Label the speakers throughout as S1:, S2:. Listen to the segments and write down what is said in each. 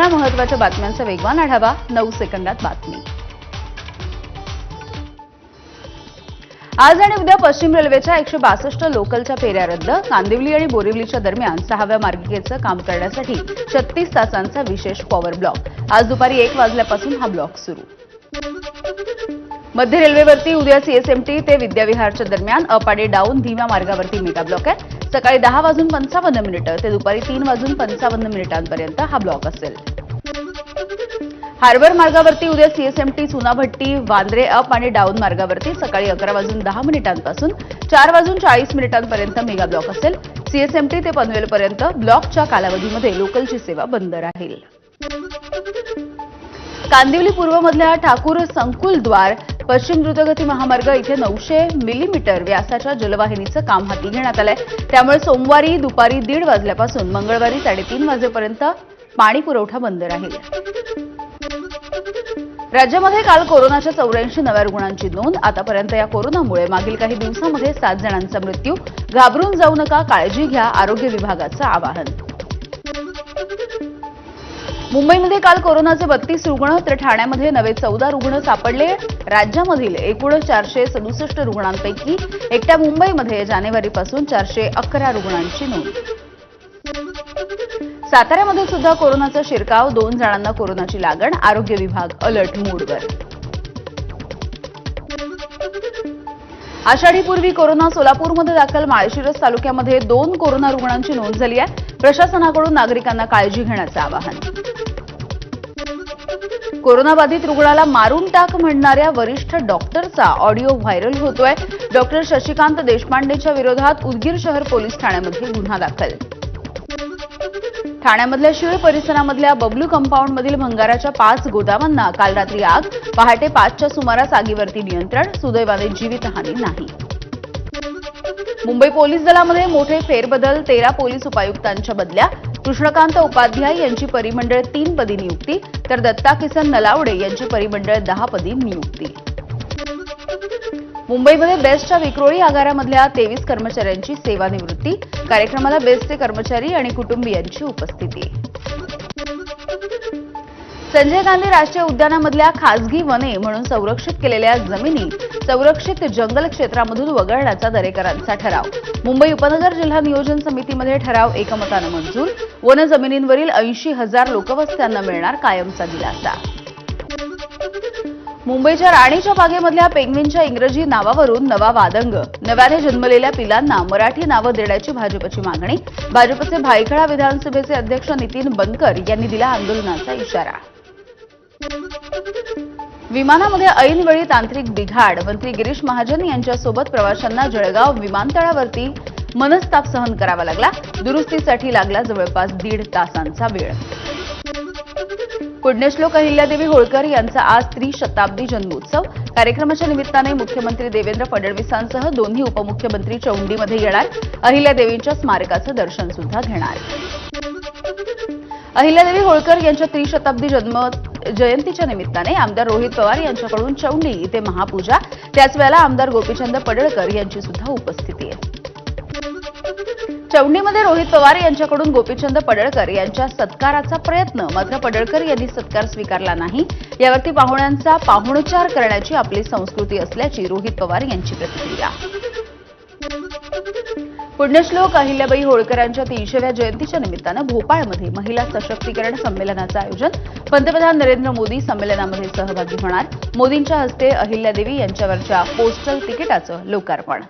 S1: सगळ्या महत्त्वाच्या बातम्यांचा वेगवान आढावा 9 सेकंदात बातमी। आज आणि उद्या पश्चिम रेल्वेच्या 162 लोकलच्या फेऱ्या रद्द। कांदिवली आणि बोरिवलीच्या दरम्यान 6व्या मार्गिकेचं काम करण्यासाठी 36 तासांचा विशेष पॉवर ब्लॉक। आज दुपारी 1 वाजल्यापासून हा ब्लॉक सुरू। मध्य रेल्वेवरती उद्या सीएसएमटी ते विद्याविहारच्या दरम्यान अप आणि डाऊन धीम्या मार्गावरती मेगा ब्लॉक आहे। सकाळी 10:55 ते दुपारी 3:55 हा ब्लॉक असेल। हार्बर मार्गावरती उद्या सीएसएमटी चुनाभट्टी वांद्रे अप आणि डाऊन मार्गावरती सकाळी 11:10 पासून 4:40 मेगा ब्लॉक असेल। सीएसएमटी ते पनवेलपर्यंत ब्लॉकच्या कालावधीमध्ये लोकलची सेवा बंद राहील। कांदिवली पूर्वमधल्या ठाकूर संकुलद्वार पश्चिम द्रुतगती महामार्ग इथे 900 मिलीमीटर व्यासाच्या जलवाहिनीचं काम हाती घेण्यात आलंय। त्यामुळे सोमवारी दुपारी 1:30 वाजल्यापासून मंगळवारी 3:30 वाजेपर्यंत पाणी पुरवठा बंद राहील। राज्यामध्ये काल कोरोनाच्या 84 नव्या रुग्णांची नोंद। आतापर्यंत या कोरोनामुळे मागील काही दिवसांमध्ये 7 जणांचा मृत्यू। घाबरून जाऊ नका, काळजी घ्या, आरोग्य विभागाचं आवाहन। मुंबईमध्ये काल कोरोनाचे 32 रुग्ण तर ठाण्यामध्ये नवे 14 रुग्ण सापडले। राज्यामधील एकूण 467 रुग्णांपैकी एकट्या मुंबईमध्ये जानेवारीपासून 411 रुग्णांची नोंद। साताऱ्यामध्ये सुद्धा कोरोनाचा शिरकाव, 2 जणांना कोरोनाची लागण। आरोग्य विभाग अलर्ट मोडवर। आषाढीपूर्वी कोरोना सोलापूरमध्ये दाखल। माळशिरस तालुक्यामध्ये 2 कोरोना रुग्णांची नोंद झाली आहे। प्रशासनाकडून नागरिकांना काळजी घेण्याचं आवाहन। कोरोनाबाधित रुग्णाला मारून टाक म्हणणाऱ्या वरिष्ठ डॉक्टरचा ऑडिओ व्हायरल होतोय। डॉक्टर शशिकांत देशपांडेच्या विरोधात उदगीर शहर पोलीस ठाण्यामध्ये गुन्हा दाखल। ठाण्यामधल्या शीळ परिसरामधल्या बबलू कंपाऊंडमधील भंगाराच्या 5 गोदामांना काल रात्री आग। पहाटे 5च्या सुमारास आगीवरती नियंत्रण। सुदैवाने जीवितहानी नाही। मुंबई पोलीस दलामध्ये मोठे फेरबदल। 13 पोलीस उपायुक्तांच्या बदल्या। कृष्णकांत उपाध्याय यांची परिमंडळ 3 पदी नियुक्ती तर दत्ता किसन नलावडे यांची परिमंडळ 10 पदी नियुक्ती। मुंबईमध्ये बेस्टच्या विक्रोळी आगारामधल्या 23 कर्मचाऱ्यांची सेवानिवृत्ती। कार्यक्रमाला बेस्टचे कर्मचारी आणि कुटुंबियांची उपस्थिती। संजय गांधी राष्ट्रीय उद्यानामधल्या खासगी वने म्हणून संरक्षित केलेल्या जमिनी संरक्षित जंगल क्षेत्रामधून वगळण्याचा दरेकरांचा ठराव। मुंबई उपनगर जिल्हा नियोजन समितीमध्ये ठराव एकमतानं मंजूर। वन जमिनींवरील 80,000 लोकवस्त्यांना मिळणार कायमचा दिलासा। मुंबईच्या राणीच्या बागेमधल्या पेंग्विनच्या इंग्रजी नावावरून नवा वादंग। नव्याने जन्मलेल्या पिलांना मराठी नावं देण्याची भाजपची मागणी। भाजपचे भायखळा विधानसभेचे अध्यक्ष नितीन बनकर यांनी दिला आंदोलनाचा इशारा। विमानामध्ये ऐनवेळी तांत्रिक बिघाड। मंत्री गिरीश महाजन यांच्यासोबत प्रवाशांना जळगाव विमानतळावरती मनस्ताप सहन करावा लागला। दुरुस्तीसाठी लागला जवळपास 1.5 तासांचा वेळ। पुण्यश्लोक अहिल्यादेवी होळकर यांचा आज त्रिशताब्दी जन्मोत्सव। कार्यक्रमाच्या निमित्ताने मुख्यमंत्री देवेंद्र फडणवीसांसह दोन्ही उपमुख्यमंत्री चौंडीमध्ये येणार। अहिल्यादेवींच्या स्मारकाचं दर्शन सुद्धा घेणार। अहिल्यादेवी होळकर यांच्या त्रिशताब्दी जयंतीच्या निमित्ताने आमदार रोहित पवार यांच्याकडून चौंडी इथे महापूजा। त्याच वेळेला आमदार गोपीचंद पडळकर यांची सुद्धा उपस्थिती आहे। चौंडीमध्ये रोहित पवार यांच्याकडून गोपीचंद पडळकर यांच्या सत्काराचा प्रयत्न, मात्र पडळकर यांनी सत्कार स्वीकारला नाही। यावरती पाहुण्यांचा पाहुणचार करण्याची आपली संस्कृती असल्याची रोहित पवार यांची प्रतिक्रिया। पुण्यश्लोक अहिल्याबाई होळकरांच्या 300व्या जयंतीच्या निमित्तानं भोपाळमध्ये महिला सशक्तीकरण संमेलनाचं आयोजन। पंतप्रधान नरेंद्र मोदी संमेलनामध्ये सहभागी होणार। मोदींच्या हस्ते अहिल्यादेवी यांच्यावरच्या पोस्टल तिकिटाचं लोकार्पण।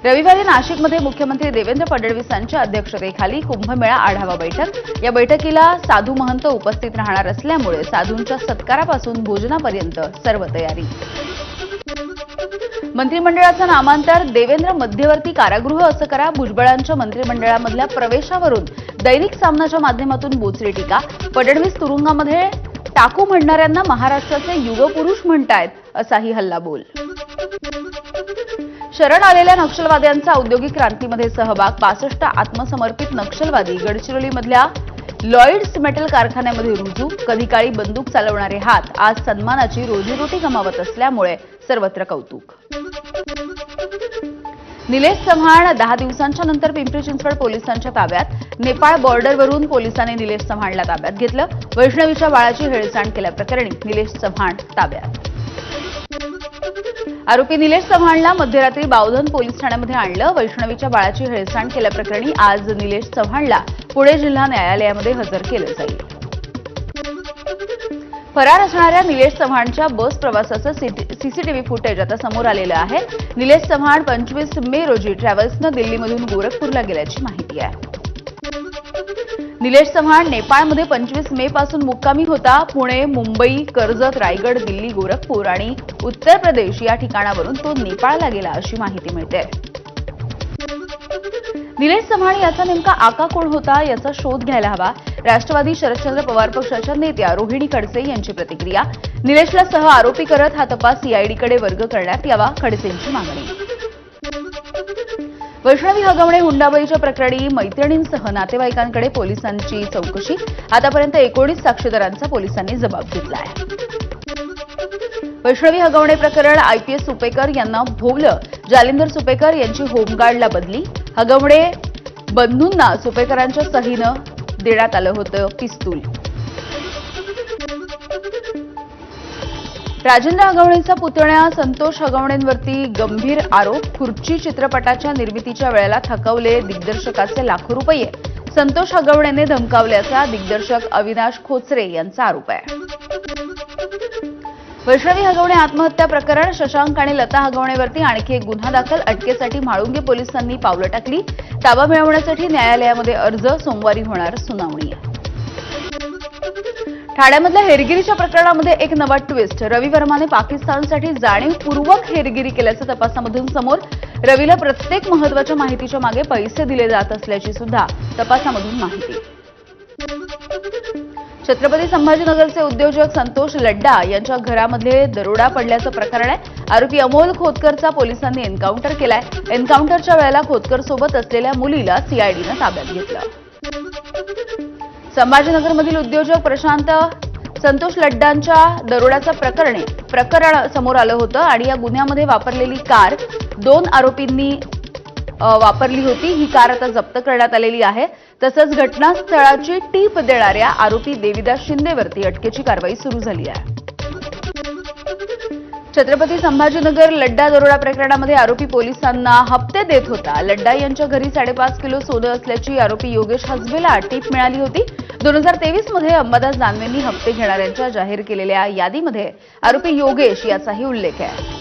S1: रविवारी नाशिकमध्ये मुख्यमंत्री देवेंद्र फडणवीसांच्या अध्यक्षतेखाली कुंभमेळा आढावा बैठक। या बैठकीला साधू महंत उपस्थित राहणार असल्यामुळे साधूंच्या सत्कारापासून भोजनापर्यंत सर्व तयारी। मंत्रिमंडळाचं नामांतर। देवेंद्र मध्यवर्ती कारागृह असं करा। भुजबळांच्या मंत्रिमंडळामधल्या प्रवेशावरून दैनिक सामनाच्या माध्यमातून बोचरी टीका। फडणवीस तुरुंगामध्ये टाकू म्हणणाऱ्यांना महाराष्ट्राचे युगपुरुष म्हणतायत असाही हल्लाबोल। शरण आलेल्या नक्षलवाद्यांचा औद्योगिक क्रांतीमध्ये सहभाग। 65 आत्मसमर्पित नक्षलवादी गडचिरोलीमधल्या लॉईड्स मेटल कारखान्यामध्ये रुजू। कधी काळी बंदूक चालवणारे हात आज सन्मानाची रोजीरोटी गमावत असल्यामुळे सर्वत्र कौतुक। निलेश चव्हाण 10 दिवसांच्या नंतर पिंपरी चिंचवड पोलिसांच्या ताब्यात. नेपाळ बॉर्डरवरून पोलिसांनी निलेश चव्हाणला ताब्यात घेतलं. वैष्णवीच्या बाळाची हेळसांड केल्याप्रकरणी निलेश चव्हाण ताब्यात. आरोपी निलेश चव्हाणला मध्यरात्री बावधन पोलीस ठाण्यामध्ये आणलं. वैष्णवीच्या बाळाची हेळसांड केल्याप्रकरणी आज निलेश चव्हाणला पुणे जिल्हा न्यायालयामध्ये हजर केलं जाईल. फरार असणाऱ्या निलेश चव्हाणच्या बस प्रवासाचं सीसीटीव्ही फुटेज आता समोर आलेलं आहे. निलेश चव्हाण 25 मे रोजी ट्रॅव्हल्सनं दिल्लीमधून गोरखपूरला गेल्याची माहिती आहे. निलेश चव्हाण नेपाळमध्ये 25 मे पासून मुक्कामी होता. पुणे, मुंबई, कर्जत, रायगड, दिल्ली, गोरखपूर आणि उत्तर प्रदेश या ठिकाणावरून तो नेपाळला गेला अशी माहिती मिळते. निलेश चव्हाण याचा नेमका आका कोण होता याचा शोध घ्यायला हवा. राष्ट्रवादी शरदचंद्र पवार पक्षाच्या नेत्या रोहिणी खडसे यांची प्रतिक्रिया. निलेशला सह आरोपी करत हा तपास सीआयडीकडे वर्ग करण्यात यावा, खडसेंची मागणी. वैष्णवी हगवणे हुंडाबळीच्या प्रकरणी मैत्रिणींसह नातेवाईकांकडे पोलिसांची चौकशी. आतापर्यंत 19 साक्षीदारांचा पोलिसांनी जबाब घेतलाय. वैष्णवी हगवणे प्रकरण आयपीएस सुपेकर यांना भोवलं. जालिंदर सुपेकर यांची होमगार्डला बदली. हगवणे बंधूंना सुपेकरांच्या सहीनं देण्यात आलं होतं पिस्तूल. राजेंद्र हगवणेंचा पुतण्या संतोष हगवणेंवरती गंभीर आरोप. खुर्ची चित्रपटाच्या निर्मितीच्या वेळेला थकवले दिग्दर्शकाचे लाखो रुपये. संतोष हगवणेने धमकावल्याचा दिग्दर्शक अविनाश खोचरे यांचा आरोप आहे. वैष्णवी हगवणे आत्महत्या प्रकरण. शशांक आणि लता हगवणेवरती आणखी एक गुन्हा दाखल. अटकेसाठी म्हाळुंगे पोलिसांनी पावलं टाकली. ताबा मिळवण्यासाठी न्यायालयामध्ये अर्ज. सोमवारी होणार सुनावणी. ठाण्यामधल्या हेरगिरीच्या प्रकरणामध्ये एक नवा ट्विस्ट. रवी वर्माने पाकिस्तानसाठी जाणीवपूर्वक हेरगिरी केल्याचं तपासामधून समोर. रवीला प्रत्येक महत्त्वाच्या माहितीच्या मागे पैसे दिले जात असल्याची सुद्धा तपासामधून माहिती. छत्रपती संभाजीनगरचे उद्योजक संतोष लड्डा यांच्या घरामध्ये दरोडा पडल्याचं प्रकरण आहे. आरोपी अमोल खोतकरचा पोलिसांनी एन्काउंटर केलाय. एन्काउंटरच्या वेळेला खोतकर सोबत असलेल्या मुलीला सीआयडीनं ताब्यात घेतलं. संभाजीनगरमधील उद्योजक प्रशांत संतोष लड्डांच्या दरोड्याचं प्रकरण समोर आलं होतं आणि या गुन्ह्यामध्ये वापरलेली कार 2 आरोपींनी वापरली होती. ही कार आता जप्त करण्यात आलेली आहे. तसंच घटनास्थळाची टीप देणाऱ्या आरोपी देविदास शिंदेवरती अटकेची कारवाई सुरू झाली आहे. छत्रपती संभाजीनगर लड्डा दरोडा प्रकरणामध्ये आरोपी पोलिसांना हप्ते देत होता. लड्डा यांच्या घरी 5.5 किलो सोनं असल्याची आरोपी योगेश हसबेला टीप मिळाली होती. 2023 मध्ये अंबादास दानवेंनी हप्ते घेणाऱ्यांच्या जाहीर केलेल्या यादीमध्ये आरोपी योगेश याचाही उल्लेख आहे.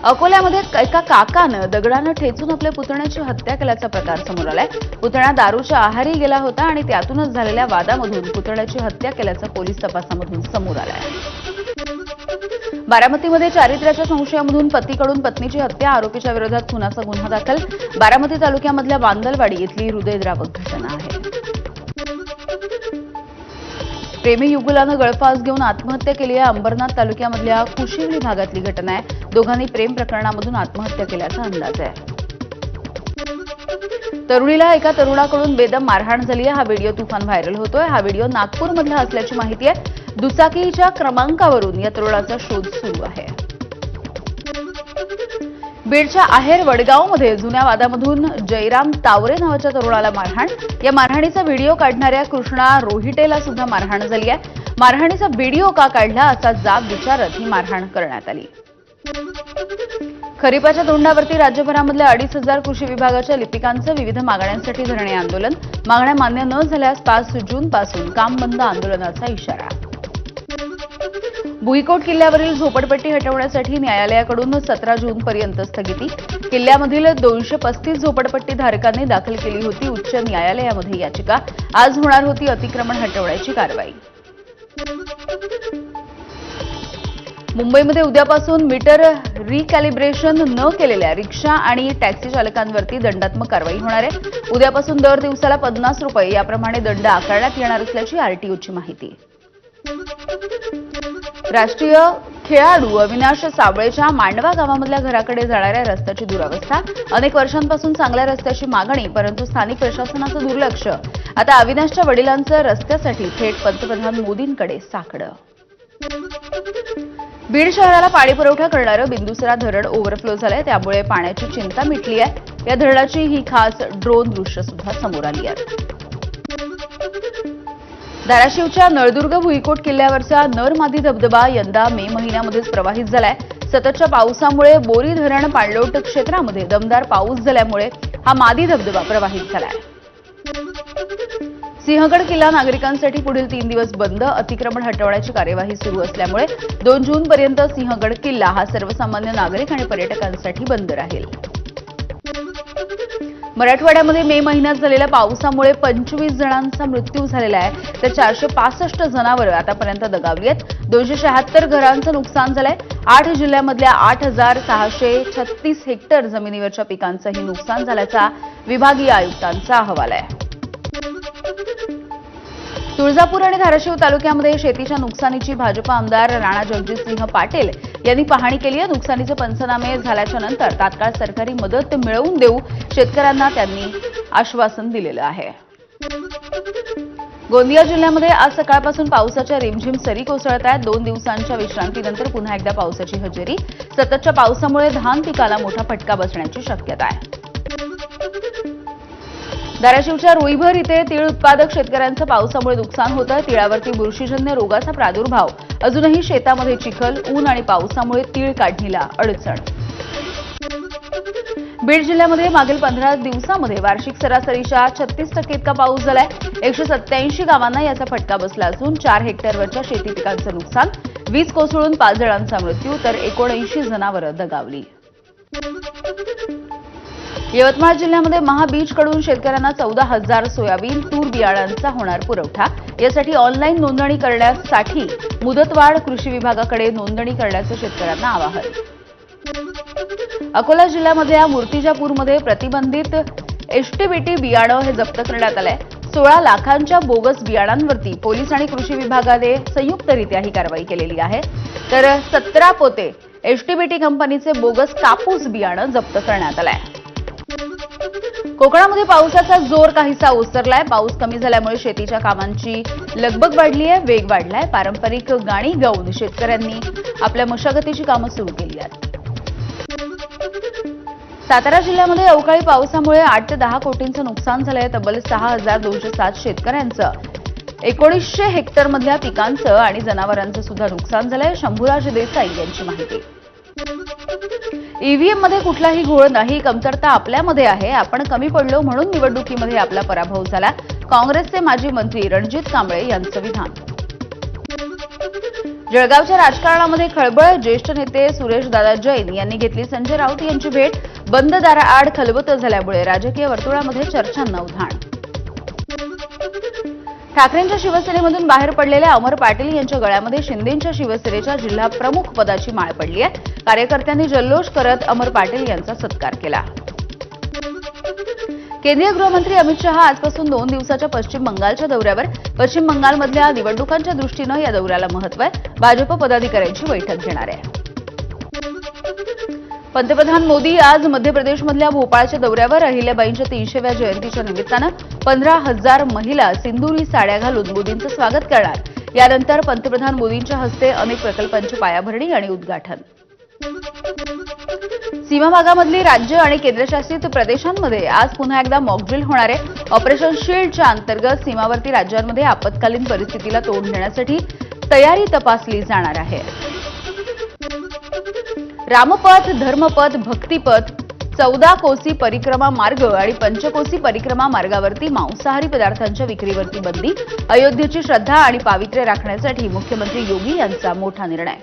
S1: अकोल्यामध्ये एका काकानं दगडानं ठेचून आपल्या पुतण्याची हत्या केल्याचा प्रकार समोर आलाय. पुतण्या दारूच्या आहारी गेला होता आणि त्यातूनच झालेल्या वादामधून पुतण्याची हत्या केल्याचं पोलीस तपासामधून समोर आलंय. बारामतीमध्ये चारित्र्याच्या संशयामधून पतीकडून पत्नीची हत्या. आरोपीच्या विरोधात खुनाचा गुन्हा दाखल. बारामती तालुक्यामधल्या बांदलवाडी इथली हृदयद्रावक घटना आहे. प्रेमी युगुलानं गळफास घेऊन आत्महत्या केली आहे. अंबरनाथ तालुक्यामधल्या कुशिवली भागातली घटना आहे. दोघांनी प्रेम प्रकरणामधून आत्महत्या केल्याचा अंदाज आहे. तरुणीला एका तरुणाकडून बेदम मारहाण झाली आहे. हा व्हिडिओ तुफान व्हायरल होतोय. हा व्हिडिओ नागपूरमधला असल्याची माहिती आहे. दुचाकीच्या क्रमांकावरून या तरुणाचा शोध सुरू आहे. बीडच्या आहेर वडगावमध्ये जुन्या वादामधून जयराम तावरे नावाच्या तरुणाला मारहाण. या मारहाणीचा व्हिडिओ काढणाऱ्या कृष्णा रोहिटेला सुद्धा मारहाण झाली आहे. मारहाणीचा व्हिडिओ का काढला असा जाब विचारत ही मारहाण करण्यात आली. खरीपाच्या तोंडावरती राज्यभरामधल्या 2,500 कृषी विभागाच्या लिपिकांचं विविध मागण्यांसाठी धरणे आंदोलन. मागण्या मान्य न झाल्यास 5 जूनपासून काम बंद आंदोलनाचा इशारा. भुईकोट किल्ल्यावरील झोपडपट्टी हटवण्यासाठी न्यायालयाकडून 17 जूनपर्यंत स्थगिती. किल्ल्यामधील 235 झोपडपट्टी धारकांनी दाखल केली होती उच्च न्यायालयामध्ये याचिका. आज होणार होती अतिक्रमण हटवण्याची कारवाई. मुंबईमध्ये उद्यापासून मीटर रिकॅलिब्रेशन न केलेल्या रिक्षा आणि टॅक्सी चालकांवरती दंडात्मक कारवाई होणार आहे. उद्यापासून दर दिवसाला 50 रुपये याप्रमाणे दंड आकारण्यात येणार असल्याची आरटीओची माहिती. राष्ट्रीय खेळाडू अविनाश साबळेच्या मांडवा गावामधल्या घराकडे जाणाऱ्या रस्त्याची दुरावस्था. अनेक वर्षांपासून चांगल्या रस्त्याची मागणी, परंतु स्थानिक प्रशासनाचं दुर्लक्ष. आता अविनाशच्या वडिलांचं रस्त्यासाठी थेट पंतप्रधान मोदींकडे साकडं. बीड शहराला पाणी पुरवठा करणारं बिंदुसरा धरण ओव्हरफ्लो झालंय, त्यामुळे पाण्याची चिंता मिटली आहे। या धरणाची ही खास ड्रोन दृश्य सुद्धा समोर आली आहे। धाराशिवच्या नळदुर्ग भुईकोट किल्ल्यावरचा नर-मादी धबधबा यंदा मे महिन्यामध्येच प्रवाहित झालाय। सततच्या पावसामुळे बोरी धरण पाणलोट क्षेत्रामध्ये दमदार पाऊस झाल्यामुळे हा मादी धबधबा प्रवाहित झालाय। सिंहगड किल्ला नागरिकांसाठी पुढील 3 दिवस बंद, अतिक्रमण हटवण्याची कार्यवाही सुरू असल्यामुळे 2 जूनपर्यंत सिंहगड किल्ला हा सर्वसामान्य नागरिक आणि पर्यटकांसाठी बंद राहील। मराठवाड्यामध्ये मे महिन्यात झालेल्या पावसामुळे 25 जणांचा मृत्यू झालेला आहे, तर 465 जनावरं आतापर्यंत दगावली आहेत। 276 घरांचं नुकसान झालंय। 8 जिल्ह्यांमधल्या 8636 हेक्टर जमिनीवरच्या पिकांचंही नुकसान झाल्याचा विभागीय आयुक्तांचा अहवाल आहे। तुळजापूर आणि धाराशिव तालुक्यामध्ये शेतीच्या नुकसानीची भाजप आमदार राणा जगजितसिंह पाटील यांनी पाहणी केली आहे। नुकसानीचे पंचनामे झाल्याच्या नंतर तात्काळ सरकारी मदत मिळवून देऊ, शेतकऱ्यांना त्यांनी आश्वासन दिलेलं आहे। गोंदिया जिल्ह्यामध्ये आज सकाळपासून पावसाच्या रिमझिम सरी कोसळत आहेत। 2 दिवसांच्या विश्रांतीनंतर पुन्हा एकदा पावसाची हजेरी। सततच्या पावसामुळे धान पिकाला मोठा फटका बसण्याची शक्यता आहे। धाराशिवच्या रुईभर इथे तीळ उत्पादक शेतकऱ्यांचं पावसामुळे नुकसान होतं। तिळावरती बुरशीजन्य रोगाचा प्रादुर्भाव, अजूनही शेतामध्ये चिखल, ऊन आणि पावसामुळे तीळ काढणीला अडचण। बीड जिल्ह्यामध्ये मागील 15 दिवसांमध्ये वार्षिक सरासरीच्या 36% इतका पाऊस झालाय। 187 गावांना याचा फटका बसला असून 4 हेक्टरवरच्या शेती पिकांचं नुकसान, वीज कोसळून 5 जणांचा मृत्यू तर 79 जनावरं दगावली। यवतमाळ जिल्ह्यामध्ये महाबीजकडून शेतकऱ्यांना 14,000 सोयाबीन तूर बियाणांचा होणार पुरवठा। यासाठी ऑनलाईन नोंदणी करण्यासाठी मुदतवाढ, कृषी विभागाकडे नोंदणी करण्याचं शेतकऱ्यांना आवाहन। अकोला जिल्ह्यामधल्या मूर्तिजापूरमध्ये प्रतिबंधित एचटीबीटी बियाणं हे जप्त करण्यात आलंय। 16 लाखांच्या बोगस बियाणांवरती पोलीस आणि कृषी विभागाने संयुक्तरित्या ही कारवाई केलेली आहे, तर 17 पोते एचटीबीटी कंपनीचे बोगस कापूस बियाणं जप्त करण्यात आलंय। कोकणामध्ये पावसाचा जोर काहीसा ओसरलाय। पाऊस कमी झाल्यामुळे शेतीच्या कामांची लगबग वाढली आहे, वेग वाढलाय। पारंपरिक गाणी गाऊन शेतकऱ्यांनी आपल्या मशागतीची कामं सुरू केली आहेत। सातारा जिल्ह्यामध्ये अवकाळी पावसामुळे 8 ते 10 कोटींचं नुकसान झालंय। तब्बल 6207 शेतकऱ्यांचं 1900 हेक्टरमधल्या पिकांचं आणि जनावरांचं सुद्धा नुकसान झालंय। शंभूराज देसाई यांची माहिती। ईव्हीएममध्ये कुठलाही घोळ नाही, कमतरता आपल्यामध्ये आहे। आपण कमी पडलो म्हणून निवडणुकीमध्ये आपला पराभव झाला, काँग्रेसचे माजी मंत्री रणजित कांबळे यांचं विधान। जळगावच्या राजकारणामध्ये खळबळ, ज्येष्ठ नेते सुरेशदादा जैन यांनी घेतली संजय राऊत यांची भेट। बंद दाराआड खलबतं झाल्यामुळे राजकीय वर्तुळामध्ये चर्चांना उधाण। ठाकरेंच्या शिवसेनेमधून बाहेर पडलेल्या अमर पाटील यांच्या गळ्यामध्ये शिंदेंच्या शिवसेनेच्या जिल्हा प्रमुख पदाची माळ पडली आहे। कार्यकर्त्यांनी जल्लोष करत अमर पाटील यांचा सत्कार केला। केंद्रीय गृहमंत्री अमित शहा आजपासून 2 दिवसाच्या पश्चिम बंगालच्या दौऱ्यावर। पश्चिम बंगालमधल्या निवडणुकांच्या दृष्टीनं या दौऱ्याला महत्त्व आहे। भाजप पदाधिकाऱ्यांची बैठक घेणार आहे। पंतप्रधान मोदी आज मध्य प्रदेशमधल्या भोपाळच्या दौऱ्यावर। अहिल्याबाईंच्या 300व्या जयंतीच्या निमित्तानं 15,000 महिला सिंदुरी साड्या घालून मोदींचं स्वागत करणार। यानंतर पंतप्रधान मोदींच्या हस्ते अनेक प्रकल्पांची पायाभरणी आणि उद्घाटन। सीमा भागामधली राज्य आणि केंद्रशासित प्रदेशांमध्ये आज पुन्हा एकदा मॉकड्रिल होणार आहे। ऑपरेशन शील्डच्या अंतर्गत सीमावर्ती राज्यांमध्ये आपत्कालीन परिस्थितीला तोंड देण्यासाठी तयारी तपासली जाणार आहे। रामपथ, धर्मपथ, भक्तिपथ, 14 कोसी परिक्रमा मार्ग आणि पंचकोसी परिक्रमा मार्गावरती मांसाहारी पदार्थांच्या विक्रीवरती बंदी। अयोध्येची श्रद्धा आणि पावित्र्य राखण्यासाठी मुख्यमंत्री योगी यांचा मोठा निर्णय।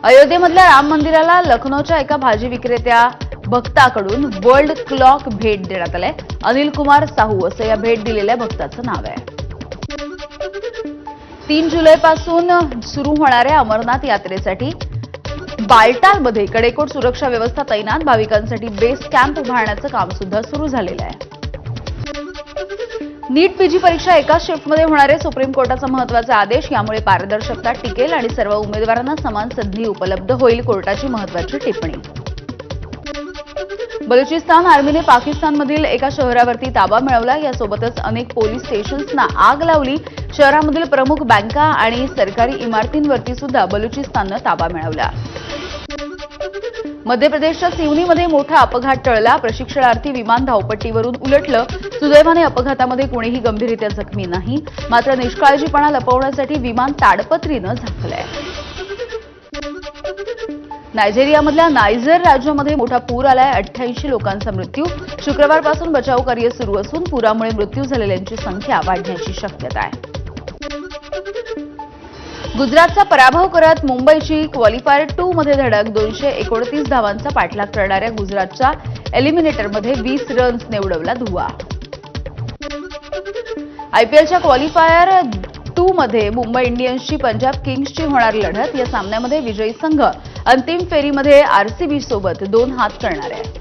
S1: अयोध्येमधल्या राम मंदिराला लखनौच्या एका भाजी विक्रेत्या भक्ताकडून वर्ल्ड क्लॉक भेट देण्यात आलाय। अनिल कुमार साहू असं या भेट दिलेल्या भक्ताचं नाव आहे। 3 जुलैपासून सुरू होणाऱ्या अमरनाथ यात्रेसाठी बालटालमध्ये कडेकोट सुरक्षा व्यवस्था तैनात। भाविकांसाठी बेस कॅम्प उभारण्याचं काम सुद्धा सुरू झालेलं आहे। नीट पीजी परीक्षा एकाच शिफ्टमध्ये होणारे सुप्रीम कोर्टाचा महत्त्वाचा आदेश। यामुळे पारदर्शकता टिकेल आणि सर्व उमेदवारांना समान संधी उपलब्ध होईल, कोर्टाची महत्त्वाची टिप्पणी। बलुचिस्तान आर्मीने पाकिस्तानमधील एका शहरावरती ताबा मिळवला. यासोबतच अनेक पोलीस स्टेशन्सना आग लावली. शहरामधील प्रमुख बँका आणि सरकारी इमारतींवरती सुद्धा बलुचिस्ताननं ताबा मिळवला. मध्य प्रदेशच्या सिवनीमध्ये मोठा अपघात टळला. प्रशिक्षणार्थी विमान धावपट्टीवरून उलटलं. सुदैवाने अपघातामध्ये कोणीही गंभीररीत्या जखमी नाही. मात्र निष्काळजीपणा लपवण्यासाठी विमान ताडपत्रीनं झाकलंय. नायजेरियामधल्या नायजर राज्यामध्ये मोठा पूर आलाय. 88 लोकांचा मृत्यू. शुक्रवारपासून बचाव कार्य सुरू असून पुरामुळे मृत्यू झालेल्यांची संख्या वाढण्याची शक्यता आहे. गुजरातचा पराभव करत मुंबईची क्वालिफायर 2 मध्ये धडक. 229 धावांचा पाठलाग करणाऱ्या गुजरातच्या एलिमिनेटरमध्ये 20 रन्सने उडवला धुव्वा. आयपीएलच्या क्वालिफायर 2 मध्ये मुंबई इंडियन्सची पंजाब किंग्सची होणार लढत. या सामन्यामध्ये विजयी संघ अंतिम फेरीमध्ये आरसीबी सोबत 2 हात करणार आहे.